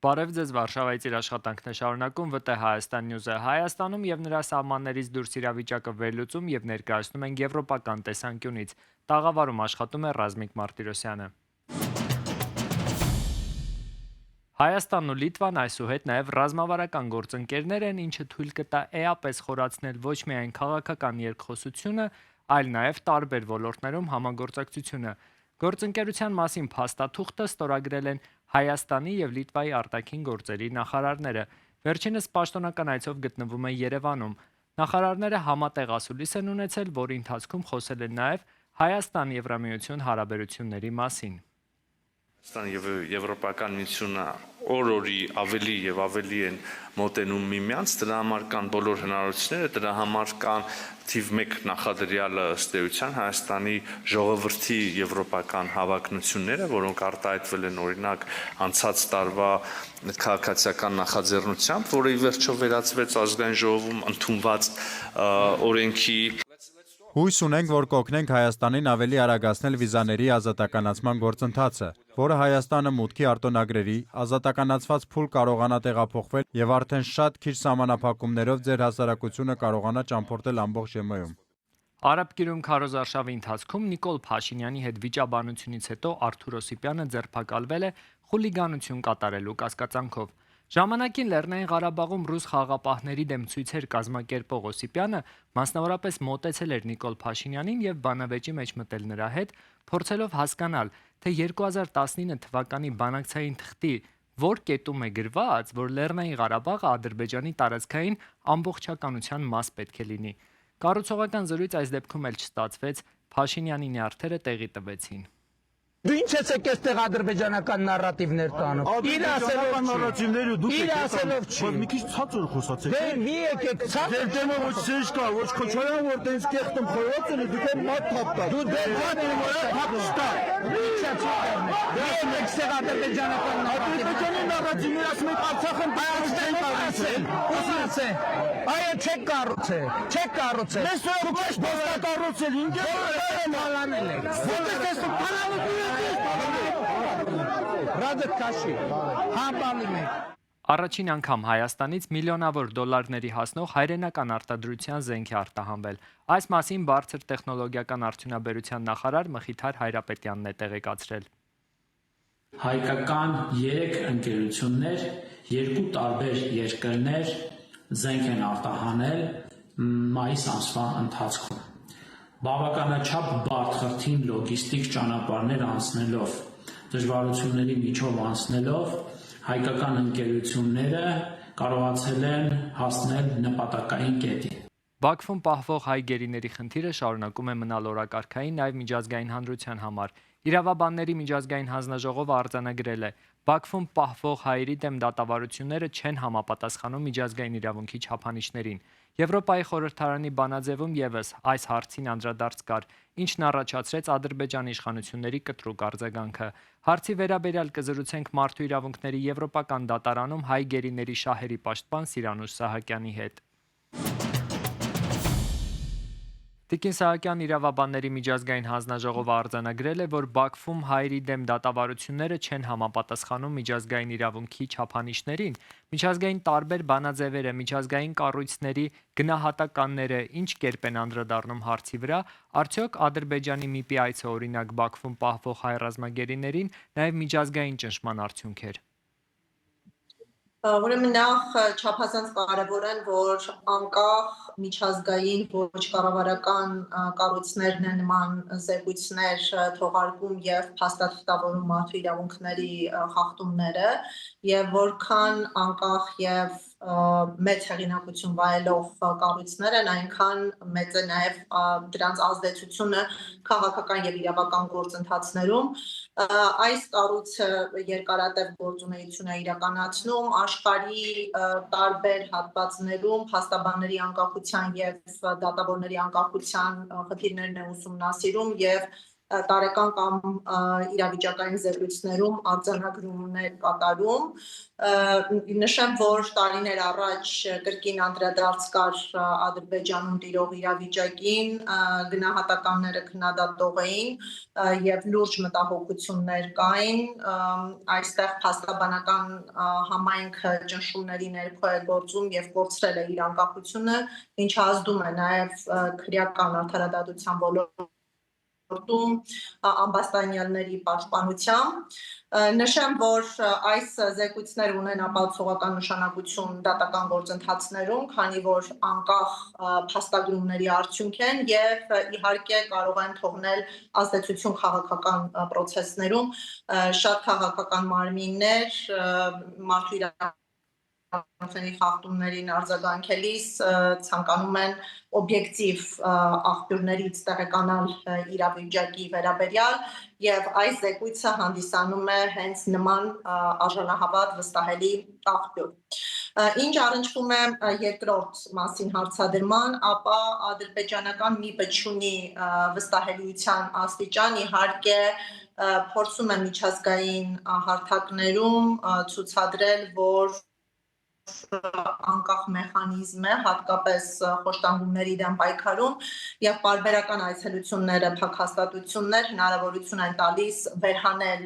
Բարև ձեզ, Վարշավայից իր աշխատանքն է շարունակում ՎՏ Հայաստան Նյուզը։ Հայաստանում եւ նրա սահմաններից դուրս իրավիճակը վերլուծում եւ ներկայացնում են եվրոպական տեսանկյունից։ Տաղավարում աշխատում է Ռազմիկ Մարտիրոսյանը։ Հայաստանն ու Լիտվան այսուհետ նաև ռազմավարական գործընկերներ են, ինչը թույլ կտա էապես խորացնել ոչ միայն քաղաքական երկխոսությունը, այլ նաև տարբեր ոլորտներում համագործակցությունը։ Գործընկերության մասին փաստաթուղթը ստորագրել են Հայաստանի եւ Լիտվայի արտաքին գործերի նախարարները։ Վերջինս պաշտոնական այցով գտնվում է Երևանում։ Նախարարները համատեղ ասուլիս են ունեցել, որի ընթացքում խոսել են նաև Հայաստան-Եվրամիություն հարաբերությունների մասին։ Հայաստան եւ Եվրոպական միությունը օր-օրի ավելի եւ ավելի են մոտենում միմյանց, դրա համար կան բոլոր հնարավորությունները, դրա համար կան թիվ 1 նախադրյալը ըստ էության Հայաստանի ժողովրդի եվրոպական հավակնությունները, որոնք արտահայտվել են օրինակ անցած տարվա քաղաքացիական նախաձեռնությամբ, որը ի վերջո վերածվեց ազգային ժողովում ընդունված օրենքի։ Հույս ունենք, որ կօգնենք Հայաստանին ավելի արագացնել վիզաների ազատականացման գործընթացը, որը Հայաստանը մուտքի արտոնագրերի, ազատականացված փուլ կարողանա տեղափոխվել եւ արդեն շատ քիչ սահմանափակումներով ձեր հասարակությունը կարողանա ճամփորդել ամբողջ ԵՄ-ում։ Արաբկիրում քարոզարշավի ընթացքում Նիկոլ Փաշինյանի հետ վիճաբանությունից հետո Արթուր Օսիպյանը ձերբակալվել է խուլիգանություն կատարելու կասկածանքով։ Ժամանակին Լեռնային Ղարաբաղում ռուս խաղաղապահների դեմ ցույցեր կազմակերպող Օսիպյանը մասնավորապես մոտեցել էր Նիկոլ Փաշինյանին եւ բանավեճի մեջ մտել նրա հետ, փորձելով հասկանալ, թե 2019 թվականի բանակցային թղթի որ կետում է գրված, որ Լեռնային Ղարաբաղը Ադրբեջանի տարածքային ամբողջականության մաս պետք է լինի։ Կառուցողական զրույց այս դեպքում էլ չստացվեց, Փաշինյանի նյարդերը տեղի տվեցին։ Դու ինչ ես եկես տեղ ադրբեջանական նարատիվներ տանում։ Իր ասելով չի։ Իր ասելով չի։ Մի քիչ ցածր խոսացեք։ Դե մի եկեք ցածր։ Ձեր դեմը ոչ սեջ կա, ոչ Քոչարյան, որ տենց կեղտում խորոց ունի, դուք էլ մատ թափ տա։ Դու դեպքան որ հապ ստա։ Ինչա՞ չկարնի։ Դե եկեք տեղ ադրբեջանական Ադրբեջանի նարատիվները ասում եք Արցախն չեն կառուցել։ Ուսացե։ Այո, չեք կառուցել։ Չեք կառուցել։ Ես դուք եք կառուցել, ինչ եմ հալանել եք։ եք տեսնում, Ռադը քաշի։ Հապալի մեկ։ Առաջին անգամ Հայաստանից միլիոնավոր դոլարների հասնող հայրենական արտադրության զենք է արտահանվել։ Այս մասին բարձր տեխնոլոգիական արդյունաբերության նախարար Մխիթար Հայրապետյանն է տեղեկացրել։ Հայկական 3 ընկերություններ, 2 տարբեր երկրներ զենք են արտահանել մայիս ամսվա ընթացքում։ Բավականաչափ բարդ խրթին լոգիստիկ ճանապարհներ անցնելով, դժվարությունների միջով անցնելով, հայկական ընկերությունները կարողացել են հասնել նպատակային կետին։ Բաքվում պահվող հայ գերիների խնդիրը շարունակում է մնալ օրակարգային նաև միջազգային հանրության համար։ Իրավաբանների միջազգային հանձնաժողովը արձանագրել է. Բաքվում պահվող հայերի դեմ դատավարությունները չեն համապատասխանում միջազգային իրավունքի չափանիշներին։ Եվրոպայի խորհրդարանի բանաձևում եւս այս հարցին անդրադարձ կար, ինչն առաջացրեց Ադրբեջանի իշխանությունների կտրուկ արձագանքը։ Հարցի վերաբերյալ կզրուցենք Մարդու իրավունքների եվրոպական դատարանում հայ գերիների շահերի պաշտպան Սիրանուշ Սահակյանի հետ։ Տիկին Սահակյան իրավաբանների միջազգային հանձնաժողովը արձանագրել է, որ Բաքվում հայերի դեմ դատավարությունները չեն համապատասխանում միջազգային իրավունքի չափանիշներին, միջազգային տարբեր բանաձևերը, միջազգային կառույցների գնահատականները ինչ կերպ են անդրադառնում հարցի վրա, արդյոք Ադրբեջանի ՄԻՊ-ի այցը օրինակ Բաքվում պահվող հայ ռազմագերիներին նաև միջազգային ճնշման արդյունք էր։ Ուրեմն նախ չափազանց կարևոր են, որ անկախ միջազգային ոչ կառավարական կառույցներն են նման զեկույցներ թողարկում եւ փաստաթղթավորում մարդու իրավունքների խախտումները եւ որքան անկախ եւ մեծ հեղինակություն վայելող կառույցներ են, այնքան մեծ է նաեւ դրանց ազդեցությունը քաղաքական եւ իրավական գործընթացներում։ Այս կառույցը երկարատև գործունեություն է իրականացնում աշխարհի տարբեր հատվածներում փաստաբանների անկախության եւ դատավորների անկախության խնդիրներն է ուսումնասիրում եւ տարեկան կամ իրավիճակային զեկույցներում արձանագրումներ կատարում։ Նշեմ, որ տարիներ առաջ կրկին անդրադարձ կար Ադրբեջանում տիրող իրավիճակին, գնահատականները քննադատող էին եւ լուրջ մտահոգություններ կային։ Այստեղ փաստաբանական համայնքը ճնշումների ներքո է գործում եւ կորցրել է իր անկախությունը, ինչը ազդում է նաեւ քրեական արդարադատության ոլորտում ամբաստանյալների պաշտպանությամբ։ Նշեմ, որ այս զեկույցները ունեն ապացուցողական նշանակություն դատական գործընթացներում, քանի որ անկախ փաստագրումների արդյունք են եւ իհարկե կարող են թողնել ազդեցություն քաղաքական process-ներում, շատ քաղաքական մարմիններ մարդու իրավունքների խախտումներին արձագանքելիս ցանկանում են օբյեկտիվ աղբյուրներից տեղեկանալ իրավիճակի վերաբերյալ եւ այս զեկույցը հանդիսանում է հենց նման արժանահավատ վստահելի աղբյուր։ Ինչ առնչվում է երկրորդ մասին հարցադրման, ապա ադրբեջանական ՄԻՊ-ը չունի վստահելիության աստիճան, իհարկե փորձում է միջազգային հարթակներում ցուցադրել, որ անկախ մեխանիզմ է, հատկապես խոշտանգումների դեմ պայքարում եւ պարբերական այցելությունները, փակհաստատություններ հնարավորություն են տալիս վերհանել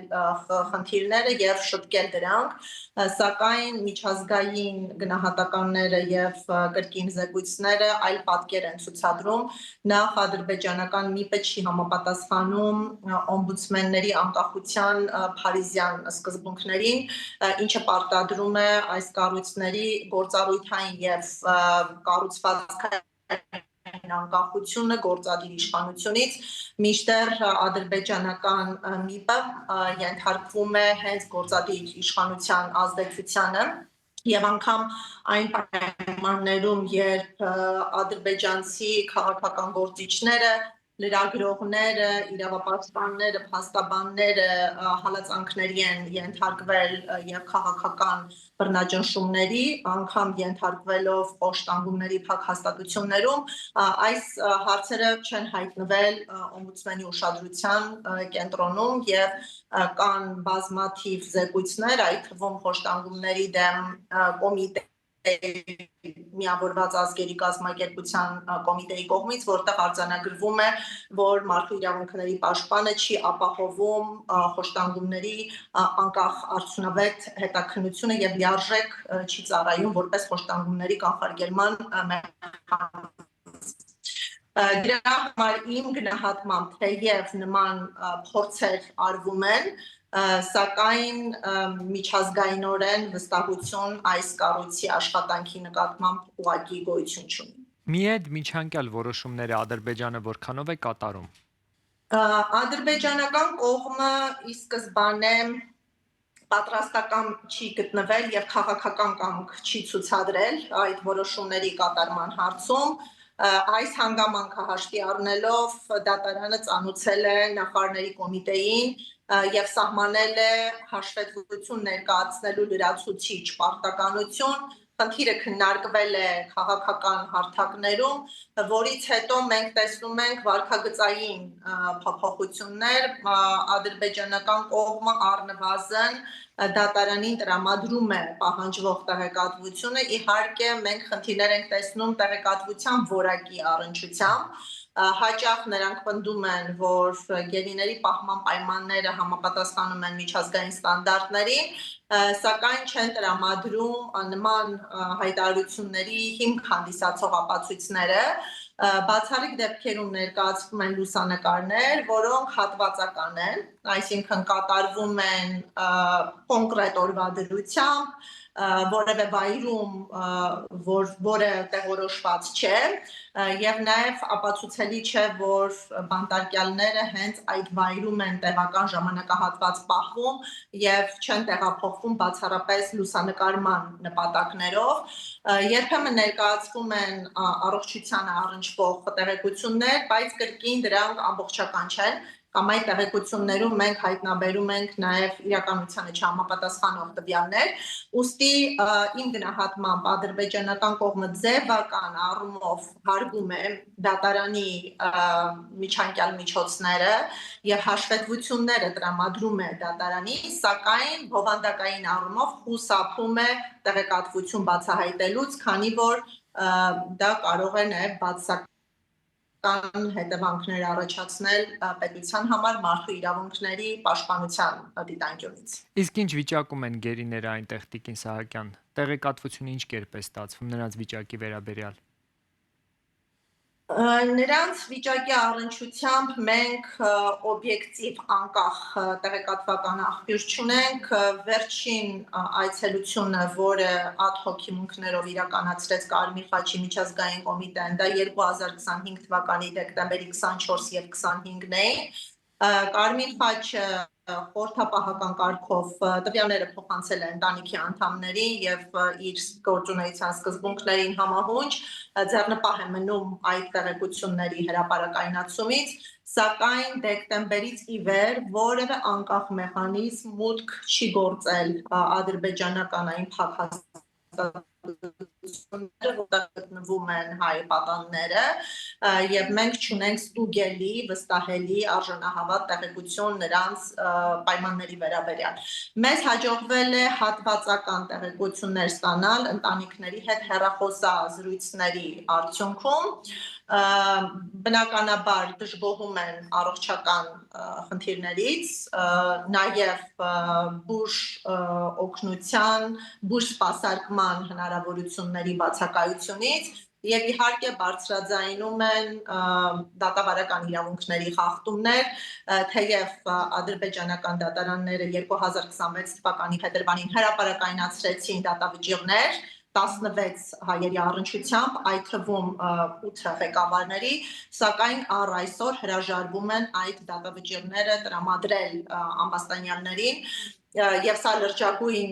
խնդիրները եւ շտկել դրանք, սակայն միջազգային գնահատականները եւ կրկին զեկույցները այլ պատկեր են ցուցադրում, նախ ադրբեջանական ՄԻՊ-ը չի համապատասխանում օմբուդսմենների անկախության փարիզյան սկզբունքներին, ինչը պարտադրում է այս կառույցների գործառույթային եւ կառուցվածքային անկախությունը գործադիր իշխանությունից, մինչդեռ ադրբեջանական ՄԻՊ-ը ենթարկվում է հենց գործադիր իշխանության ազդեցությանը եւ անգամ այն պայմաններում, երբ ադրբեջանցի քաղաքական գործիչները, լրագրողները, իրավապաշտպանները, փաստաբանները հալածանքների են ենթարկվել եւ քաղաքական բռնաճնշումների, անգամ ենթարկվելով խոշտանգումների փակհաստատություններում, այս հարցերը չեն հայտնվել օմբուդսմենի ուշադրության կենտրոնում եւ կան բազմաթիվ զեկույցներ, այդ թվում խոշտանգումների դեմ Միավորված ազգերի կազմակերպության կոմիտեի կողմից, որտեղ արձանագրվում է, որ մարդու իրավունքների պաշտպանը չի ապահովում խոշտանգումների անկախ արդյունավետ հետաքննությունը եւ լիարժեք չի ծառայում որպես խոշտանգումների կանխարգելման մեխանիզմ։ Դրա համար իմ գնահատմամբ թեև նման փորձեր արվում են, սակայն միջազգայինորեն վստահություն այս կառույցի աշխատանքի նկատմամբ ուղղակի գոյություն չունի։ Միեդ միջանկյալ որոշումները Ադրբեջանը որքանով է կատարում։ Ադրբեջանական կողմը ի սկզբանե պատրաստական չի գտնվել եւ քաղաքական կամք չի ցուցադրել այդ որոշումների կատարման հարցում։ Այս հանգամանքը հաշվի առնելով դատարանը ծանուցել է նախարարների կոմիտեին եւ սահմանել է հաշվետվություն ներկայացնելու լրացուցիչ պարտականություն, խնդիրը քննարկվել է քաղաքական հարթակներում, որից հետո մենք տեսնում ենք վարքագծային փոփոխություններ, ադրբեջանական կողմը առնվազն դատարանին տրամադրում է պահանջվող տեղեկատվությունը, իհարկե մենք խնդիրներ ենք տեսնում տեղեկատվության որակի առնչությամբ, հաճախ նրանք պնդում են, որ գերիների պահման պայմանները համապատասխանում են միջազգային ստանդարտներին, սակայն չեն տրամադրում նման հայտարարությունների հիմք հանդիսացող ապացույցները, բացառիկ դեպքերում ներկայացվում են լուսանկարներ, որոնք հատվածական են, այսինքն կատարվում են կոնկրետ օրվա դրությամբ, որևէ վայրում, որը տեղորոշված չէ, եւ նաեւ ապացուցելի չէ, որ բանտարկյալները հենց այդ վայրում են տեղական ժամանակահատված պահվում եւ չեն տեղափոխվում բացառապես լուսանկարման նպատակներով, երբեմն ներկայացվում են առողջությանը առնչվող տեղեկություններ, բայց կրկին դրանք ամբողջական չեն կամ այդ տեղեկություններում մենք հայտնաբերում ենք նաև իրականությանը չհամապատասխանող տվյալներ, ուստի իմ գնահատմամբ ադրբեջանական կողմը ձևական առումով հարգում է դատարանի միջանկյալ միջոցները եւ հաշվետվությունները տրամադրում է դատարանի, սակայն բովանդակային առումով խուսափում է տեղեկատվություն բացահայտելուց, քանի որ դա կարող է նաև բացասական հետևանքներ առաջացնել պետության համար մարդու իրավունքների պաշտպանության դիտանկյունից։ Իսկ ինչ վիճակում են գերիները այնտեղ, Տիկին Սահակյան, տեղեկատվությունը ինչ կերպ է ստացվում նրանց վիճակի վերաբերյալ։ Նրանց վիճակի առնչությամբ մենք օբյեկտիվ անկախ տեղեկատվական աղբյուր չունենք, վերջին այցելությունը, որը ad hoc հիմունքներով իրականացրեց Կարմիր խաչի միջազգային կոմիտեն, դա 2025 թվականի դեկտեմբերի 24 եւ 25-ն էին։ Կարմիր խաչը խորհրդապահական կարգով տվյալները փոխանցել է ընտանիքի անդամներին եւ իր գործունեության սկզբունքներին համահունչ ձեռնպահ է մնում այդ տեղեկությունների հրապարակայնացումից, սակայն դեկտեմբերից ի վեր որևէ անկախ մեխանիզմ մուտք չի գործել ադրբեջանական այն փակ որտեղ գտնվում են հայ պատանները եւ մենք չունենք ստուգելի, վստահելի, արժանահավատ տեղեկություն նրանց պայմանների վերաբերյալ։ Մեզ հաջողվել է հատվածական տեղեկություններ ստանալ ընտանիքների հետ հեռախոսազրույցների արդյունքում, բնականաբար դժգոհում են առողջական խնդիրներից, նաև բուժ օգնության, բուժ սպասարկման հնարավորությունների բացակայությունից եւ իհարկե բարձրաձայնում են դատավարական իրավունքների խախտումներ, թեև ադրբեջանական դատարանները 2026 թվականի փետրվարին հրապարակայնացրեցին դատավճիռներ 16 հայերի առնչությամբ, այդ թվում 8 ղեկավարների, սակայն առ այսօր հրաժարվում են այդ դատավճիռները տրամադրել ամբաստանյալներին եւ սա լրջագույն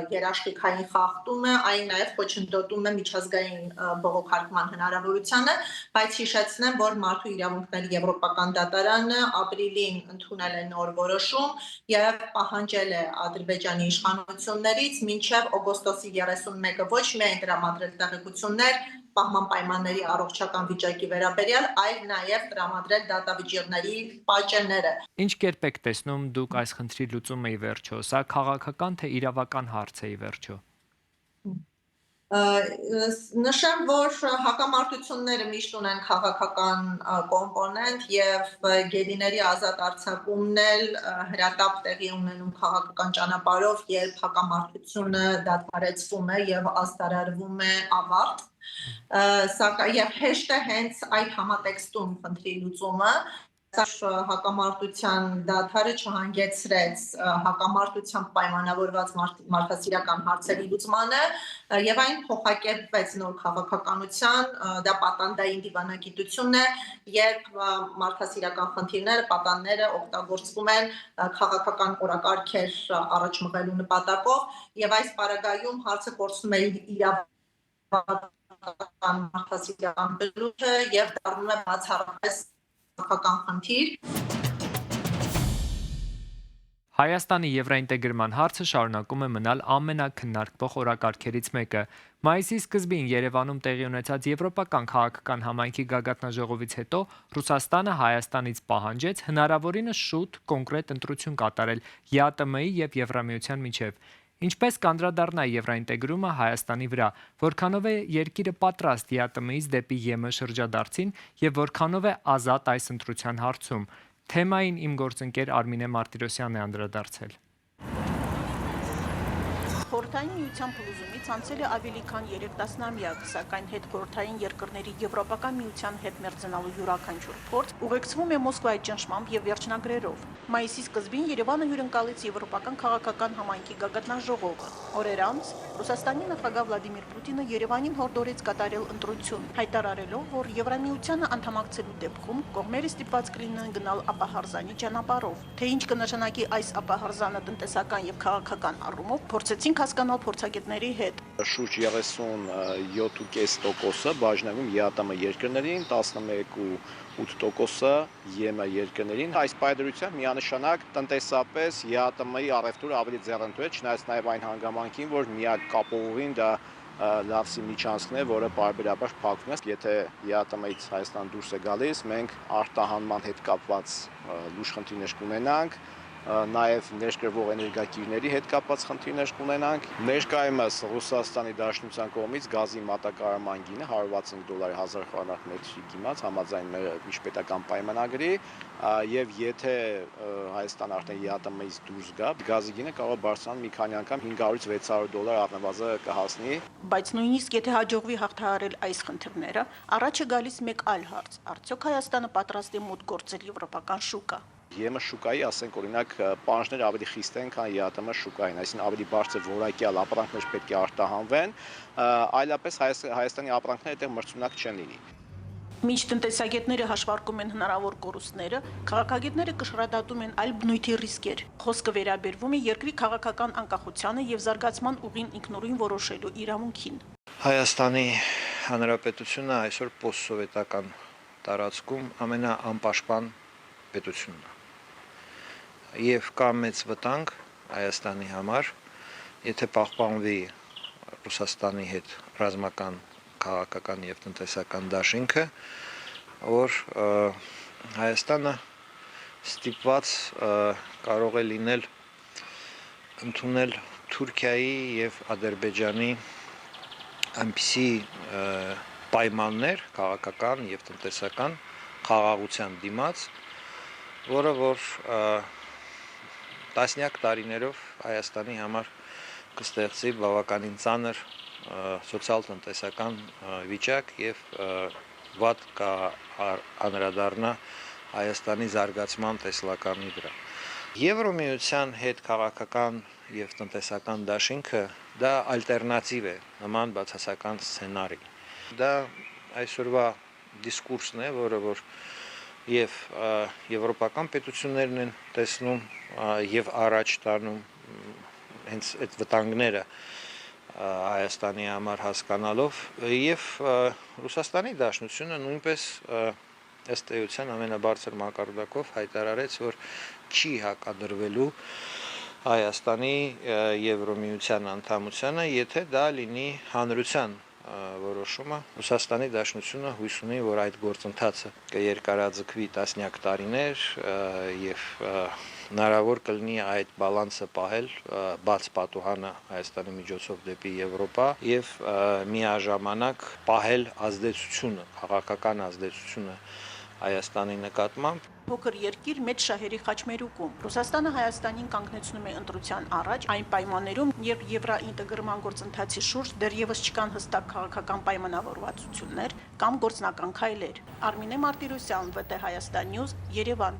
երաշխիքային խախտում է, այն նաեւ խոչընդոտում է միջազգային բողոքարկման հնարավորությանը, բայց հիշեցնեմ, որ Մարդու իրավունքների եվրոպական դատարանը ապրիլին ընդունել է նոր որոշում եւ պահանջել է Ադրբեջանի իշխանություններից մինչեւ օգոստոսի 31-ը ոչ միայն տրամադրել տեղեկություններ պահման պայմանների առողջական վիճակի վերաբերյալ, այլ նաև տրամադրել դատավճիռների պատճենները։ Ինչ կերպ եք տեսնում դուք այս խնդրի լուծումը ի վերջո, սա քաղաքական թե իրավական հարց է ի վերջո։ Նշեմ, որ հակամարտությունները միշտ ունեն քաղաքական կոմպոնենտ եւ գերիների ազատ արձակումն էլ հրատապ տեղի ունենում քաղաքական ճանապարհով, երբ հակամարտությունը դադարեցվում է եւ ազդարարվում է ավարտ, սակայն եւ հեշտ է հենց այդ համատեքստում խնդրի լուծումը, հակամարտության դադարը չհանգեցրեց հակամարտությամբ պայմանավորված մարդասիրական հարցերի լուծմանը եւ այն փոխակերպվեց նոր քաղաքականության, դա պատանդային դիվանագիտություն է, երբ մարդասիրական խնդիրները, պատանները օգտագործվում են քաղաքական օրակարգեր առաջ մղելու նպատակով եւ այս պարագայում հարցը կորցնում է իրավական մարդասիրական բնույթը եւ դառնում է բացառապես խնդիր։ Հայաստանի եվրաինտեգրման հարցը շարունակում է մնալ ամենաքննարկվող օրակարգերից մեկը։ Մայիսի սկզբին Երևանում տեղի ունեցած Եվրոպական քաղաքական համայնքի գագաթնաժողովից հետո Ռուսաստանը Հայաստանից պահանջեց հնարավորինս շուտ կոնկրետ ընտրություն կատարել ԵԱՏՄ-ի եւ Եվրամիության միջև։ Ինչպես կանդրադառնա եվրաինտեգրումը Հայաստանի վրա, որքանով է երկիրը պատրաստ ԵԱՏՄ-ից դեպի ԵՄ շրջադարձին եւ որքանով է ազատ այս ընտրության հարցում։ Թեմային իմ գործընկեր Արմինե Մարտիրոսյանն է անդրադարձել։ Խորհրդային միության փլուզումից անցել է ավելի քան 3 տասնամյակ, սակայն հետխորհրդային երկրների Եվրոպական միության հետ մերձենալու յուրաքանչյուր փորձ ուղեկցվում է Մոսկվայի ճնշմամբ եւ վերջնագրերով։ Մայիսի սկզբին Երևանը հյուրընկալեց Եվրոպական քաղաքական համայնքի գագաթնաժողովը։ Օրեր անց Ռուսաստանի նախագահ Վլադիմիր Պուտինը Երևանին հորդորեց կատարել ընտրություն, հայտարարելով, որ Եվրամիությանը անդամակցելու դեպքում կողմերը ստիպված կլինեն գնալ ապահարզանի ճանապարհով։ Թե ինչ կնշանակի այս ապահարզանը տնտեսական եւ քաղաքական առումով, փորձեցինք ենք հասկանալ փորձագետների հետ։ Շուրջ 37.5%-ը բաժնվում ԵԱՏՄ երկրներին, 11.8%-ը ԵՄ երկրներին։ Այս պայմանությամբ միանշանակ տնտեսապես ԵԱՏՄ-ի առևտուրը ավելի ձեռնտու է, չնայած նաև այն հանգամանքին, որ միակ կապողին դա լավսի միջանցքն է, որը պարբերաբար փակվում է։ Եթե ԵԱՏՄ-ից Հայաստան դուրս է գալիս, մենք արտահանման հետ կապված լուրջ խնդիրներ կունենանք, նաև ներկրվող էներգակիրների հետ կապված խնդիրներ կունենանք։ Ներկայումս Ռուսաստանի Դաշնության կողմից գազի մատակարարման գինը $160 1000 խորանարդ մետրի դիմաց համաձայն մեր միջպետական պայմանագրի, եւ եթե Հայաստան արդեն ԵԱՏՄ-ից դուրս գա, գազի գինը կարող է բարձրանալ մի քանի անգամ $500 600 առնվազն կհասնի։ Բայց նույնիսկ եթե հաջողվի հաղթահարել այս խնդիրները, առաջ է գալիս մեկ այլ հարց. արդյոք Հայաստանը պատրաստ է մուտք գործել եվրոպական շուկա։ ԵՄ շուկայի, ասենք օրինակ, պահանջները ավելի խիստ են, քան ԵԱՏՄ շուկային, այսինքն ավելի բարձր որակյալ ապրանքներ պետք է արտահանվեն, այլապես Հայաստանի ապրանքները այդտեղ մրցունակ չեն լինի։ Մինչ տնտեսագետները հաշվարկում են հնարավոր կորուստները, քաղաքագետները կշռադատում են այլ բնույթի ռիսկեր։ Խոսքը վերաբերվում է երկրի քաղաքական անկախությանը եւ զարգացման ուղին ինքնուրույն որոշելու իրավունքին։ Հայաստանի Հանրապետությունը այսօր պոստսովետական տարածքում ամենաանպաշտպան պետությունն է։ Եվ կա մեծ վտանգ Հայաստանի համար, եթե պահպանվի Ռուսաստանի հետ ռազմական, քաղաքական եւ տնտեսական դաշինքը, որ Հայաստանը ստիպված կարող է լինել ընդունել Թուրքիայի եւ Ադրբեջանի այնպիսի պայմաններ քաղաքական եւ տնտեսական խաղաղության դիմաց, որը որ տասնյակ տարիներով Հայաստանի համար կստեղծի բավականին ծանր սոցիալ-տնտեսական վիճակ եւ վատ անդրադառնա Հայաստանի զարգացման տեսլականի վրա։ Եվրոմիության հետ քաղաքական եւ տնտեսական դաշինքը դա ալտերնատիվ է նման բացասական սցենարի։ Դա այսօրվա դիսկուրսն է, որը որ եւ եվրոպական պետություններն են տեսնում եւ առաջ տանում հենց այդ վտանգները Հայաստանի համար հասկանալով եւ Ռուսաստանի Դաշնությունը նույնպես ըստ էության ամենաբարձր մակարդակով հայտարարեց, որ չի հակադրվելու Հայաստանի Եվրոմիության անդամությանը, եթե դա լինի հանրության որոշումը։ Ռուսաստանի Դաշնությունը հույս ունի, որ այդ գործընթացը կերկարաձգվի տասնյակ տարիներ եւ հնարավոր կլինի այդ բալանսը պահել բաց պատուհանը Հայաստանի միջոցով դեպի Եվրոպա եւ միաժամանակ պահել ազդեցությունը, քաղաքական ազդեցությունը Հայաստանի նկատմամբ։ Փոքր երկիր մեծ շահերի խաչմերուկում Ռուսաստանը Հայաստանին կանգնեցնում է ընտրության առաջ այն պայմաններում, երբ եվրոինտեգրման գործընթացի շուրջ դեռևս չկան հստակ քաղաքական պայմանավորվածություններ կամ գործնական քայլեր։ Արմինե Մարտիրոսյան, ՎՏ Հայաստան News, Երևան։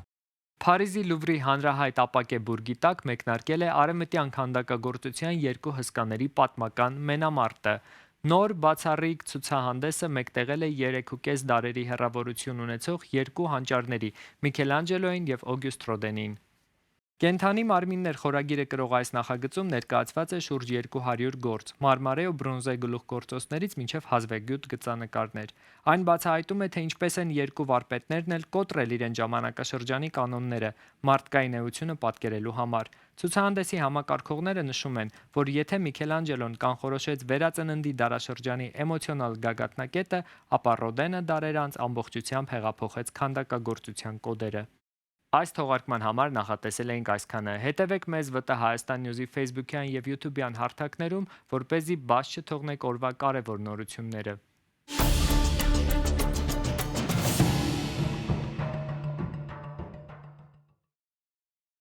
Փարիզի Լուվրի հանրահայտ ապակե բուրգի տակ մեկնարկել է արևմտյան քանդակագործության երկու հսկաների պատմական մենամարտը։ Նոր բացառիկ ցուցահանդեսը մեկտեղել է 3.5 դարերի հեռավորություն ունեցող երկու հանճարների՝ Միքելանջելոին եւ Օգյուստ Ռոդենին։ Կենթանի մարմիններ խորագիրը կրող այս նախագծում ներկայացված է շուրջ 200 գործ, մարմարե ու բրոնզե գլուխգործոցներից մինչև հազվագյուտ գծանկարներ։ Այն բացահայտում է, թե ինչպես են երկու վարպետներն էլ կոտրել իրեն ժամանակաշրջանի կանոնները մարդկային էությունը պատկերելու համար։ Ցուցահանդեսի համակարգողները նշում են, որ եթե Միքելանջելոն կանխորոշեց վերածննդի դարաշրջանի էմոցիոնալ գագաթնակետը, ապա Ռոդենը դարեր անց ամբողջությամբ հեղափոխեց քանդակագործության կոդերը։ Այս թողարկման համար նախատեսել էինք այսքանը։ Հետևեք մեզ ՎՏ Հայաստան News-ի Facebook-յան եւ YouTube-յան հարթակներում, որպեսզի բաց չթողնեք օրվա կարևոր նորությունները։